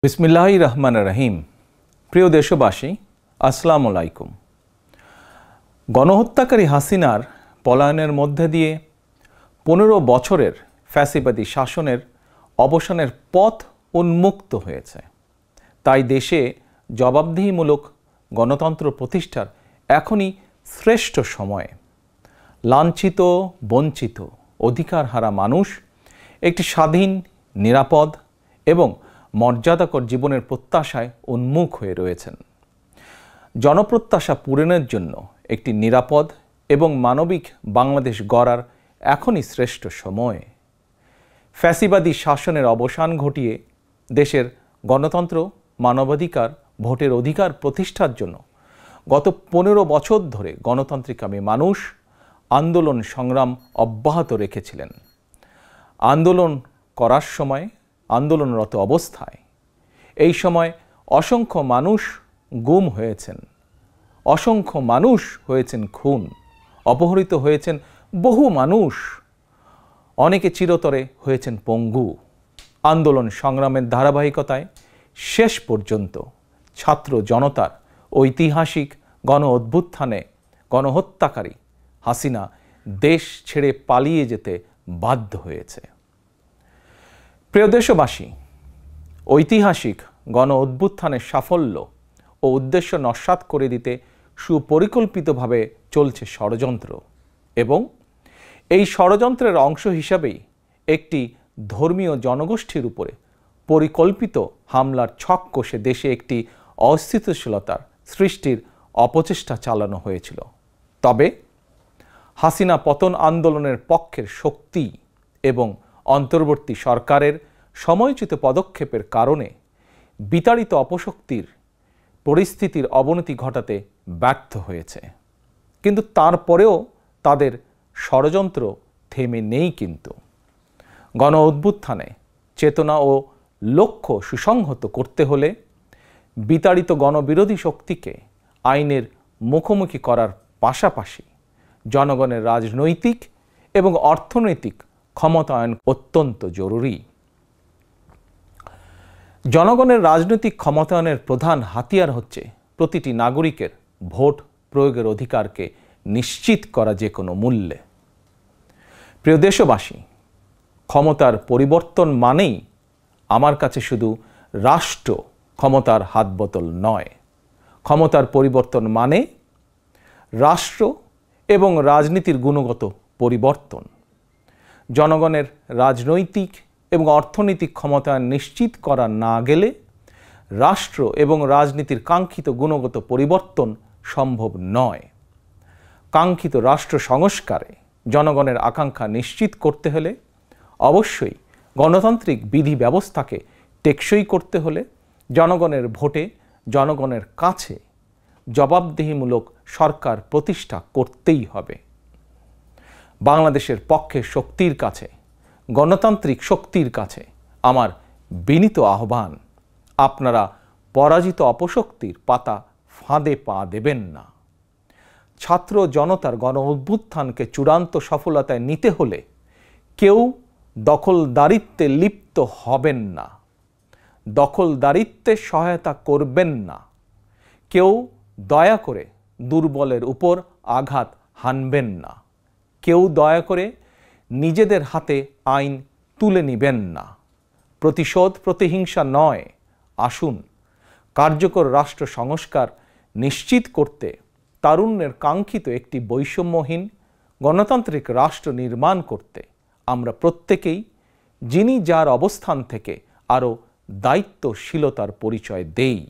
বিসমিল্লাহির রহমানির রহিম। প্রিয় দেশবাসী, আসসালামু আলাইকুম। গণহত্যাকারী হাসিনার পলায়নের মধ্যে দিয়ে 15 বছরের ফ্যাসিবাদী শাসনের অবসানের পথ উন্মুক্ত হয়েছে। তাই দেশে জবাবদিহিমূলক গণতন্ত্র প্রতিষ্ঠার এখনই শ্রেষ্ঠ সময়। লাঞ্ছিত, বঞ্চিত, অধিকারহারা মানুষ একটি স্বাধীন, নিরাপদ এবং মর্যাদাকর জীবনের প্রত্যাশায় উন্মুখ হয়ে রয়েছেন। জনপ্রত্যাশা পূরণের জন্য একটি নিরাপদ এবং মানবিক বাংলাদেশ গড়ার এখনই শ্রেষ্ঠ সময়। ফ্যাসিবাদী শাসনের অবসান ঘটিয়ে দেশের গণতন্ত্র, মানবাধিকার, ভোটের অধিকার প্রতিষ্ঠার জন্য গত 15 বছর ধরে গণতান্ত্রিকামী মানুষ আন্দোলন সংগ্রাম অব্যাহত রেখেছিলেন। আন্দোলন করার সময়, আন্দোলনরত অবস্থায় এই সময় অসংখ্য মানুষ গুম হয়েছেন, অসংখ্য মানুষ হয়েছেন খুন, অপহৃত হয়েছেন বহু মানুষ, অনেকে চিরতরে হয়েছেন পঙ্গু। আন্দোলন সংগ্রামের ধারাবাহিকতায় শেষ পর্যন্ত ছাত্র জনতার ঐতিহাসিক গণ অভ্যুত্থানে গণহত্যাকারী হাসিনা দেশ ছেড়ে পালিয়ে যেতে বাধ্য হয়েছে। প্রিয় দেশবাসী, ঐতিহাসিক গণ অভ্যুত্থানের সাফল্য ও উদ্দেশ্য নস্যাৎ করে দিতে সুপরিকল্পিতভাবে চলছে ষড়যন্ত্র, এবং এই ষড়যন্ত্রের অংশ হিসাবেই একটি ধর্মীয় জনগোষ্ঠীর উপরে পরিকল্পিত হামলার ছক কষে দেশে একটি অস্থিতিশীলতার সৃষ্টির অপচেষ্টা চালানো হয়েছিল। তবে হাসিনা পতন আন্দোলনের পক্ষের শক্তি এবং অন্তর্বর্তী সরকারের সময়োচিত পদক্ষেপের কারণে বিতাড়িত অপশক্তির পরিস্থিতির অবনতি ঘটাতে ব্যর্থ হয়েছে। কিন্তু তারপরেও তাদের ষড়যন্ত্র থেমে নেই। কিন্তু গণ অভ্যুত্থানে চেতনা ও লক্ষ্য সুসংহত করতে হলে বিতাড়িত গণবিরোধী শক্তিকে আইনের মুখোমুখি করার পাশাপাশি জনগণের রাজনৈতিক এবং অর্থনৈতিক ক্ষমতায়ন অত্যন্ত জরুরি। জনগণের রাজনৈতিক ক্ষমতায়নের প্রধান হাতিয়ার হচ্ছে প্রতিটি নাগরিকের ভোট প্রয়োগের অধিকারকে নিশ্চিত করা যে কোনো মূল্যে। প্রিয় দেশবাসী, ক্ষমতার পরিবর্তন মানেই আমার কাছে শুধু রাষ্ট্র ক্ষমতার হাতবোতল নয়। ক্ষমতার পরিবর্তন মানে রাষ্ট্র এবং রাজনীতির গুণগত পরিবর্তন। জনগণের রাজনৈতিক এবং অর্থনৈতিক ক্ষমতায়ন নিশ্চিত করা না গেলে রাষ্ট্র এবং রাজনীতির কাঙ্ক্ষিত গুণগত পরিবর্তন সম্ভব নয়। কাঙ্ক্ষিত রাষ্ট্র সংস্কারে জনগণের আকাঙ্ক্ষা নিশ্চিত করতে হলে অবশ্যই গণতান্ত্রিক বিধি ব্যবস্থাকে টেকসই করতে হলে জনগণের ভোটে জনগণের কাছে জবাবদিহিমূলক সরকার প্রতিষ্ঠা করতেই হবে। বাংলাদেশের পক্ষের শক্তির কাছে, গণতান্ত্রিক শক্তির কাছে আমার বিনীত আহ্বান, আপনারা পরাজিত অপশক্তির পাতা ফাঁদে পা দেবেন না। ছাত্র জনতার গণ অভ্যুত্থানকে চূড়ান্ত সফলতায় নিতে হলে কেউ দখলদারিত্বে লিপ্ত হবেন না, দখলদারিত্বে সহায়তা করবেন না, কেউ দয়া করে দুর্বলের উপর আঘাত হানবেন না, কেউ দয়া করে নিজেদের হাতে আইন তুলে নেবেন না। প্রতিশোধ, প্রতিহিংসা নয়। আসুন কার্যকর রাষ্ট্র সংস্কার নিশ্চিত করতে তারুণ্যের কাঙ্ক্ষিত একটি বৈষম্যহীন গণতান্ত্রিক রাষ্ট্র নির্মাণ করতে আমরা প্রত্যেকেই যিনি যার অবস্থান থেকে আরও দায়িত্বশীলতার পরিচয় দেই।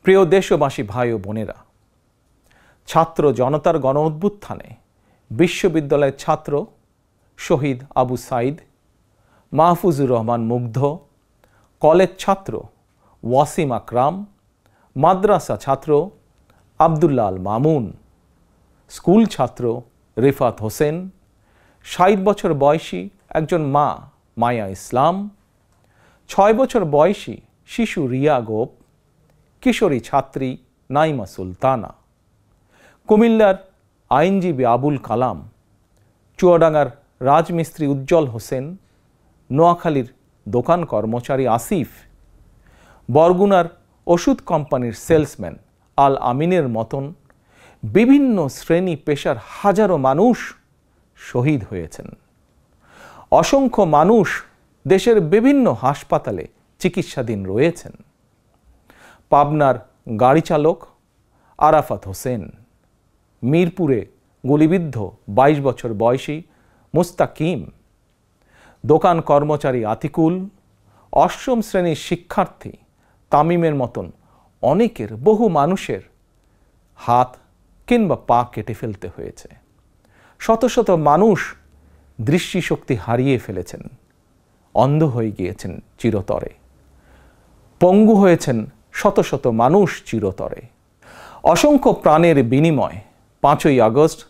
প্রিয় দেশবাসী, ভাই ও বোনেরা, ছাত্র জনতার গণ অভ্যুত্থানে বিশ্ববিদ্যালয়ের ছাত্র শহীদ আবু সাইদ, মাহফুজুর রহমান মুগ্ধ, কলেজ ছাত্র ওয়াসিম আকরাম, মাদ্রাসা ছাত্র আবদুল্লাহ আল মামুন, স্কুল ছাত্র রিফাত হোসেন, 60 বছর বয়সী একজন মা মায়া ইসলাম, 6 বছর বয়সী শিশু রিয়া গোপ, কিশোরী ছাত্রী নাইমা সুলতানা, কুমিল্লার আইনজীবী আবুল কালাম, চুয়াডাঙ্গার রাজমিস্ত্রি উজ্জ্বল হোসেন, নোয়াখালীর দোকান কর্মচারী আসিফ, বরগুনার ওষুধ কোম্পানির সেলসম্যান আল আমিনের মতন বিভিন্ন শ্রেণী পেশার হাজারো মানুষ শহীদ হয়েছেন। অসংখ্য মানুষ দেশের বিভিন্ন হাসপাতালে চিকিৎসাধীন রয়েছেন। পাবনার গাড়ি চালক আরাফাত হোসেন, মিরপুরে গুলিবিদ্ধ 22 বছর বয়সী মুস্তাকিম, দোকান কর্মচারী আতিকুল, অষ্টম শ্রেণীর শিক্ষার্থী তামিমের মতন অনেকের, বহু মানুষের হাত কিংবা পা কেটে ফেলতে হয়েছে। শত শত মানুষ দৃষ্টিশক্তি হারিয়ে ফেলেছেন, অন্ধ হয়ে গিয়েছেন চিরতরে, পঙ্গু হয়েছেন শত শত মানুষ চিরতরে। অসংখ্য প্রাণের বিনিময় 5ই আগস্ট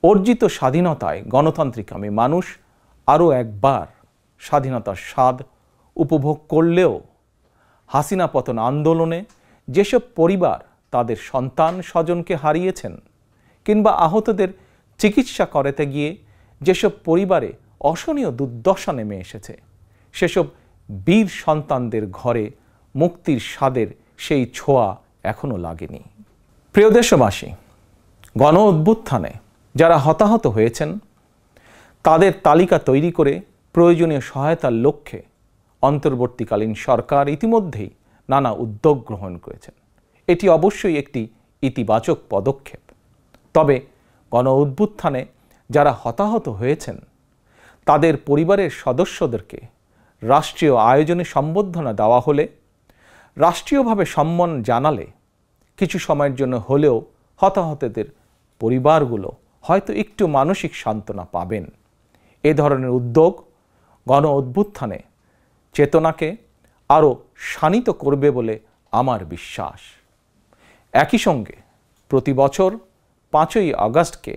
অর্জিত স্বাধীনতায় গণতান্ত্রিকামী মানুষ আরও একবার স্বাধীনতার স্বাদ উপভোগ করলেও হাসিনা পতন আন্দোলনে যেসব পরিবার তাদের সন্তান স্বজনকে হারিয়েছেন কিংবা আহতদের চিকিৎসা করাতে গিয়ে যেসব পরিবারে অসহনীয় দুর্দশা নেমে এসেছে, সেসব বীর সন্তানদের ঘরে মুক্তির স্বাদের সেই ছোঁয়া এখনো লাগেনি। প্রিয় দেশবাসী, গণ অভ্যুত্থানে যারা হতাহত হয়েছেন তাদের তালিকা তৈরি করে প্রয়োজনীয় সহায়তার লক্ষ্যে অন্তর্বর্তীকালীন সরকার ইতিমধ্যেই নানা উদ্যোগ গ্রহণ করেছেন। এটি অবশ্যই একটি ইতিবাচক পদক্ষেপ। তবে গণ অভ্যুত্থানে যারা হতাহত হয়েছেন তাদের পরিবারের সদস্যদেরকে রাষ্ট্রীয় আয়োজনে সম্বর্ধনা দেওয়া হলে, রাষ্ট্রীয়ভাবে সম্মান জানালে কিছু সময়ের জন্য হলেও হতাহতদের পরিবারগুলো হয়তো একটু মানসিক সান্ত্বনা পাবেন। এ ধরনের উদ্যোগ গণ অভ্যুত্থানে চেতনাকে আরও শানিত করবে বলে আমার বিশ্বাস। একই সঙ্গে প্রতি বছর 5ই আগস্টকে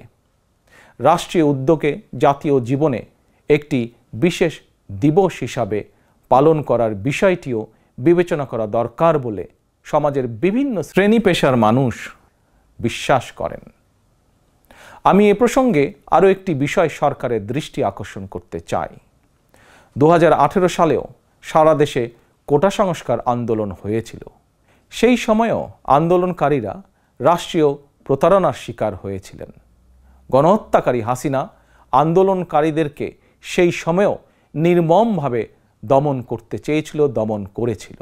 রাষ্ট্রীয় উদ্যোগে জাতীয় জীবনে একটি বিশেষ দিবস হিসাবে পালন করার বিষয়টিও বিবেচনা করা দরকার বলে সমাজের বিভিন্ন শ্রেণী পেশার মানুষ বিশ্বাস করেন। আমি এ প্রসঙ্গে আরও একটি বিষয় সরকারের দৃষ্টি আকর্ষণ করতে চাই। 2018 সালেও সারা দেশে কোটা সংস্কার আন্দোলন হয়েছিল। সেই সময়েও আন্দোলনকারীরা রাষ্ট্রীয় প্রতারণার শিকার হয়েছিলেন। গণহত্যাকারী হাসিনা আন্দোলনকারীদেরকে সেই সময়েও নির্মমভাবে দমন করতে চেয়েছিল, দমন করেছিল।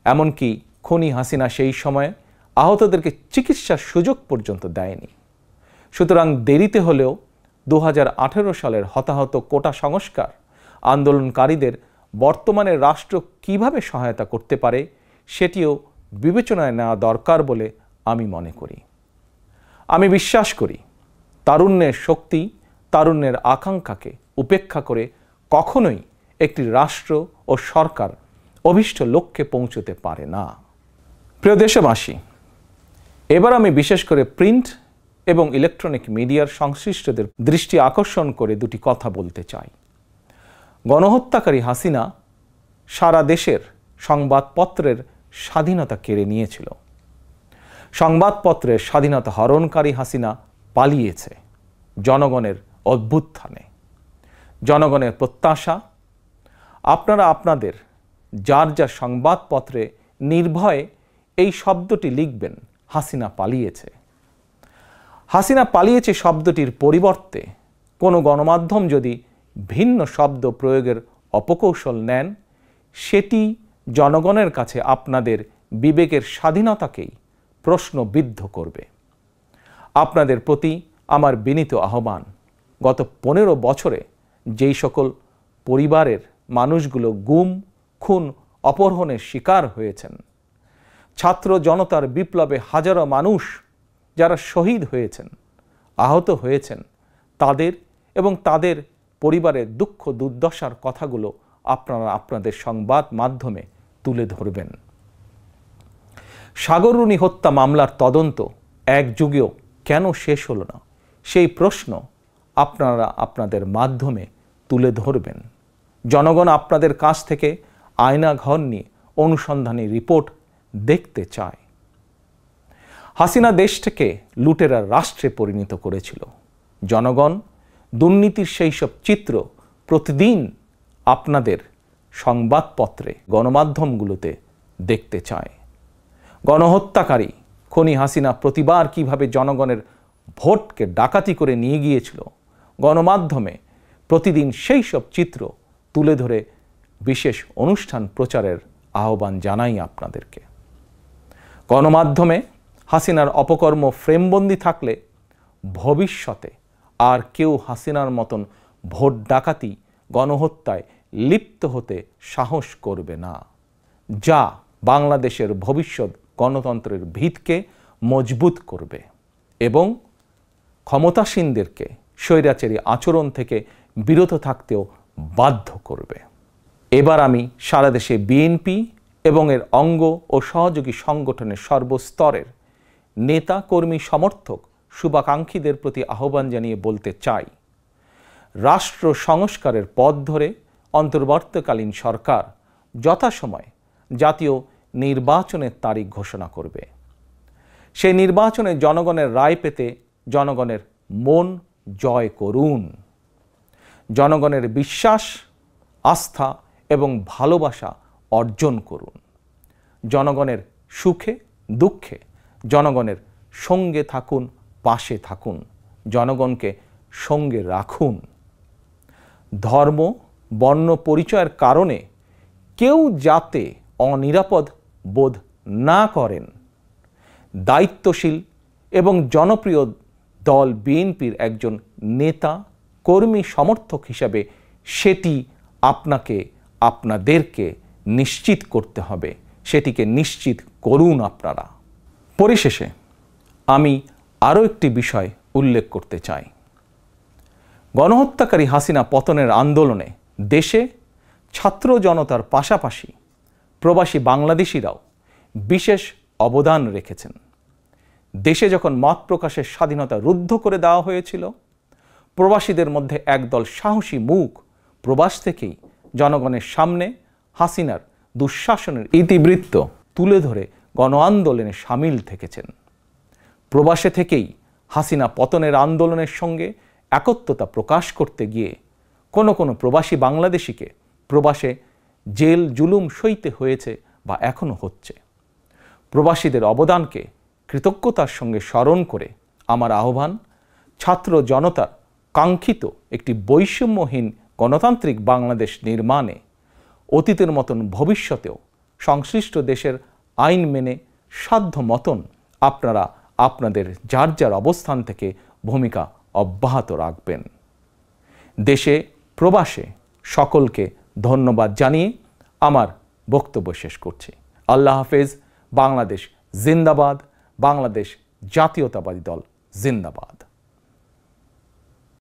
এমনকি খুনি হাসিনা সেই সময়ে আহতদেরকে চিকিৎসার সুযোগ পর্যন্ত দেয়নি। সুতরাং দেরিতে হলেও 2018 সালের হতাহত কোটা সংস্কার আন্দোলনকারীদের বর্তমানে রাষ্ট্র কিভাবে সহায়তা করতে পারে সেটিও বিবেচনায় নেওয়া দরকার বলে আমি মনে করি। আমি বিশ্বাস করি তারুণ্যের শক্তি, তারুণ্যের আকাঙ্ক্ষাকে উপেক্ষা করে কখনোই একটি রাষ্ট্র ও সরকার অভীষ্ট লক্ষ্যে পৌঁছতে পারে না। প্রিয় দেশবাসী, এবার আমি বিশেষ করে প্রিন্ট এবং ইলেকট্রনিক মিডিয়ার সংশ্লিষ্টদের দৃষ্টি আকর্ষণ করে দুটি কথা বলতে চাই। গণহত্যাকারী হাসিনা সারা দেশের সংবাদপত্রের স্বাধীনতা কেড়ে নিয়েছিল। সংবাদপত্রের স্বাধীনতা হরণকারী হাসিনা পালিয়েছে জনগণের অভ্যুত্থানে। জনগণের প্রত্যাশা, আপনারা আপনাদের যার যার সংবাদপত্রে নির্ভয়ে এই শব্দটি লিখবেন, হাসিনা পালিয়েছে। হাসিনা পালিয়েছে শব্দটির পরিবর্তে কোনো গণমাধ্যম যদি ভিন্ন শব্দ প্রয়োগের অপকৌশল নেন, সেটি জনগণের কাছে আপনাদের বিবেকের স্বাধীনতাকেই প্রশ্নবিদ্ধ করবে। আপনাদের প্রতি আমার বিনীত আহ্বান, গত 15 বছরে যেই সকল পরিবারের মানুষগুলো গুম, খুন, অপহরণের শিকার হয়েছেন, ছাত্র জনতার বিপ্লবে হাজারো মানুষ যারা শহীদ হয়েছেন, আহত হয়েছেন, তাদের এবং তাদের পরিবারের দুঃখ দুর্দশার কথাগুলো আপনারা আপনাদের সংবাদ মাধ্যমে তুলে ধরবেন। সাগররুনি হত্যা মামলার তদন্ত এক যুগেও কেন শেষ হলো না, সেই প্রশ্ন আপনারা আপনাদের মাধ্যমে তুলে ধরবেন। জনগণ আপনাদের কাছ থেকে আয়নাঘর নিয়ে অনুসন্ধানী রিপোর্ট দেখতে চায়। হাসিনা দেশটাকে লুটেরার রাষ্ট্রে পরিণত করেছিল। জনগণ দুর্নীতির সেই সব চিত্র প্রতিদিন আপনাদের সংবাদপত্রে গণমাধ্যমগুলোতে দেখতে চায়। গণহত্যাকারী খনি হাসিনা প্রতিবার কিভাবে জনগণের ভোটকে ডাকাতি করে নিয়ে গিয়েছিল, গণমাধ্যমে প্রতিদিন সেই সব চিত্র তুলে ধরে বিশেষ অনুষ্ঠান প্রচারের আহ্বান জানাই আপনাদেরকে। গণমাধ্যমে হাসিনার অপকর্ম ফ্রেমবন্দি থাকলে ভবিষ্যতে আর কেউ হাসিনার মতন ভোট ডাকাতি, গণহত্যায় লিপ্ত হতে সাহস করবে না, যা বাংলাদেশের ভবিষ্যৎ গণতন্ত্রের ভিতকে মজবুত করবে এবং ক্ষমতাসীনদেরকে স্বৈরাচারী আচরণ থেকে বিরত থাকতেও বাধ্য করবে। এবার আমি সারা দেশে বিএনপি এবং এর অঙ্গ ও সহযোগী সংগঠনের সর্বস্তরের নেতা, কর্মী, সমর্থক, শুভাকাঙ্ক্ষীদের প্রতি আহ্বান জানিয়ে বলতে চাই, রাষ্ট্র সংস্কারের পথ ধরে অন্তর্বর্তীকালীন সরকার যথাসময়ে জাতীয় নির্বাচনের তারিখ ঘোষণা করবে। সেই নির্বাচনে জনগণের রায় পেতে জনগণের মন জয় করুন। জনগণের বিশ্বাস, আস্থা এবং ভালোবাসা অর্জন করুন। জনগণের সুখে দুঃখে জনগণের সঙ্গে থাকুন, পাশে থাকুন, জনগণকে সঙ্গে রাখুন। ধর্ম, বর্ণ পরিচয়ের কারণে কেউ যাতে অনিরাপদ বোধ না করেন, দায়িত্বশীল এবং জনপ্রিয় দল বিএনপির একজন নেতা, কর্মী, সমর্থক হিসাবে সেটি আপনাদেরকে নিশ্চিত করতে হবে। সেটিকে নিশ্চিত করুন আপনারা। পরিশেষে আমি আরও একটি বিষয় উল্লেখ করতে চাই। গণহত্যাকারী হাসিনা পতনের আন্দোলনে দেশে ছাত্র জনতার পাশাপাশি প্রবাসী বাংলাদেশিরাও বিশেষ অবদান রেখেছেন। দেশে যখন মত প্রকাশের স্বাধীনতা রুদ্ধ করে দেওয়া হয়েছিল, প্রবাসীদের মধ্যে একদল সাহসী মুখ প্রবাস থেকেই জনগণের সামনে হাসিনার দুঃশাসনের ইতিবৃত্ত তুলে ধরে গণ আন্দোলনে সামিল থেকেছেন। প্রবাসে থেকেই হাসিনা পতনের আন্দোলনের সঙ্গে একত্রতা প্রকাশ করতে গিয়ে কোনো প্রবাসী বাংলাদেশিকে প্রবাসে জেল জুলুম সইতে হয়েছে বা এখনও হচ্ছে। প্রবাসীদের অবদানকে কৃতজ্ঞতার সঙ্গে স্মরণ করে আমার আহ্বান, ছাত্র জনতার কাঙ্ক্ষিত একটি বৈষম্যহীন গণতান্ত্রিক বাংলাদেশ নির্মাণে অতীতের মতন ভবিষ্যতেও সংশ্লিষ্ট দেশের আইন মেনে সাধ্য মতন আপনারা আপনাদের যার যার অবস্থান থেকে ভূমিকা অব্যাহত রাখবেন। দেশে প্রবাসে সকলকে ধন্যবাদ জানিয়ে আমার বক্তব্য শেষ করছি। আল্লাহ হাফেজ। বাংলাদেশ জিন্দাবাদ। বাংলাদেশ জাতীয়তাবাদী দল জিন্দাবাদ।